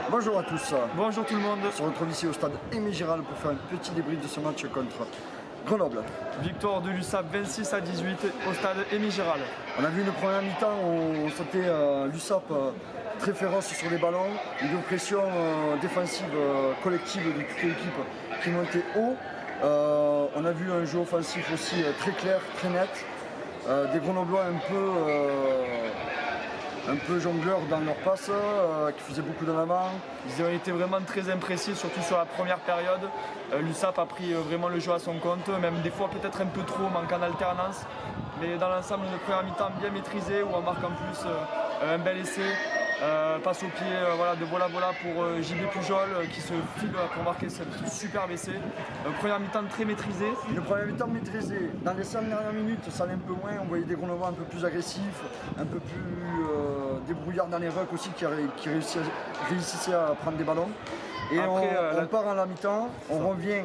Bonjour à tous. Bonjour tout le monde. On se retrouve ici au stade Aimé Giral pour faire un petit débrief de ce match contre Grenoble. Victoire de l'USAP 26-18 au stade Aimé Giral. On a vu une première mi-temps où on sentait l'USAP très féroce sur les ballons, une pression défensive collective de toute l'équipe qui montait haut. On a vu un jeu offensif aussi très clair, très net. Des Grenoblois un peu jongleurs dans leur passe, qui faisaient beaucoup d'en avant. Ils ont été vraiment très imprécis, surtout sur la première période. L'USAP a pris vraiment le jeu à son compte, même des fois peut-être un peu trop, manquant d'alternance. Mais dans l'ensemble, une première mi-temps bien maîtrisée, où on marque en plus un bel essai. Passe au pied de Vola pour JB Pujol qui se file pour marquer cette superbe essai. Première mi-temps très maîtrisée. Une première mi-temps maîtrisée. Dans les 5 dernières minutes, ça allait un peu moins. On voyait des Grenoblois un peu plus agressifs, un peu plus débrouillards dans les rucks aussi, qui réussissaient à prendre des ballons. Et après, on part à la mi-temps, on revient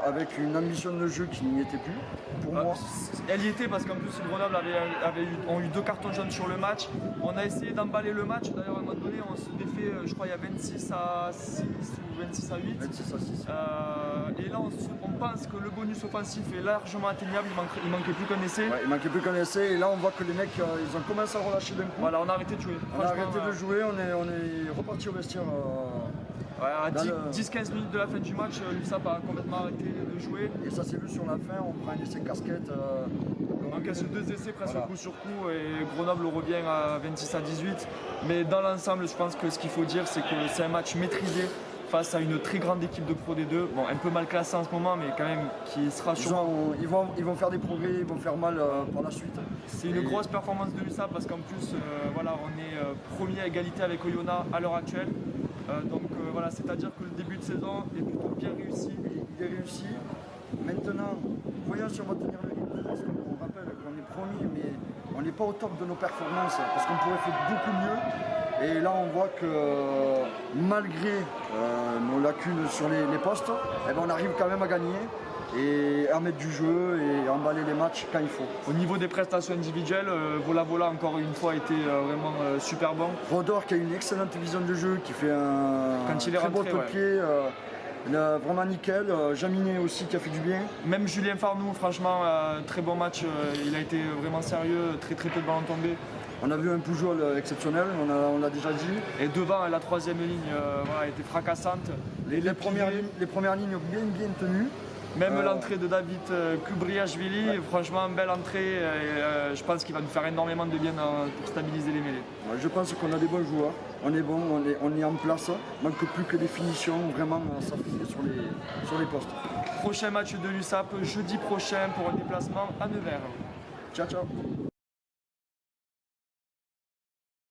avec une ambition de jeu qui n'y était plus, pour moi. Elle y était parce qu'en plus Grenoble ont eu 2 cartons jaunes sur le match. On a essayé d'emballer le match, d'ailleurs à un moment donné on se défait, je crois il y a 26-6 ou 26-8. 26-6. Et là on pense que le bonus offensif est largement atteignable, il manquait plus qu'un essai. Ouais, il manquait plus qu'un essai et là on voit que les mecs ils ont commencé à relâcher d'un coup. Voilà, on a arrêté de jouer. On a arrêté de jouer, on est reparti au vestiaire. À 10-15 minutes de la fin du match, l'USAP a complètement arrêté de jouer. Et ça s'est vu sur la fin, on prend un essai casquette. On encaisse 2 essais presque coup sur coup et Grenoble revient à 26-18. Mais dans l'ensemble, je pense que ce qu'il faut dire, c'est que c'est un match maîtrisé face à une très grande équipe de Pro D2. Bon, un peu mal classée en ce moment, mais quand même qui sera sûrement... Ils vont faire des progrès, ils vont faire mal par la suite. C'est une grosse performance de l'USAP parce qu'en plus, on est premier à égalité avec Oyonnax à l'heure actuelle. C'est-à-dire que le début de saison est plutôt bien réussi. Il est réussi. Maintenant, voyons si on va tenir le rythme, parce qu'on rappelle qu'on est premier, mais on n'est pas au top de nos performances, parce qu'on pourrait faire beaucoup mieux. Et là, on voit que malgré nos lacunes sur les postes, on arrive quand même à gagner et à mettre du jeu et à emballer les matchs quand il faut. Au niveau des prestations individuelles, Vola encore une fois été vraiment super bon. Rodor qui a une excellente vision de jeu, qui fait un très beau pied, vraiment nickel. Jaminet aussi qui a fait du bien. Même Julien Farnoux, franchement, très bon match, il a été vraiment sérieux, très peu de ballons tombés. On a vu un Pujol exceptionnel, on l'a déjà dit. Et devant, la troisième ligne était fracassante. Les premières lignes bien tenues. Même l'entrée de David Kubriashvili, franchement, belle entrée. Je pense qu'il va nous faire énormément de bien pour stabiliser les mêlées. Ouais, je pense qu'on a des bons joueurs, on est bon, on est en place. Il manque plus que des finitions, vraiment s'appuyer sur les postes. Prochain match de l'USAP jeudi prochain pour un déplacement à Nevers. Ciao.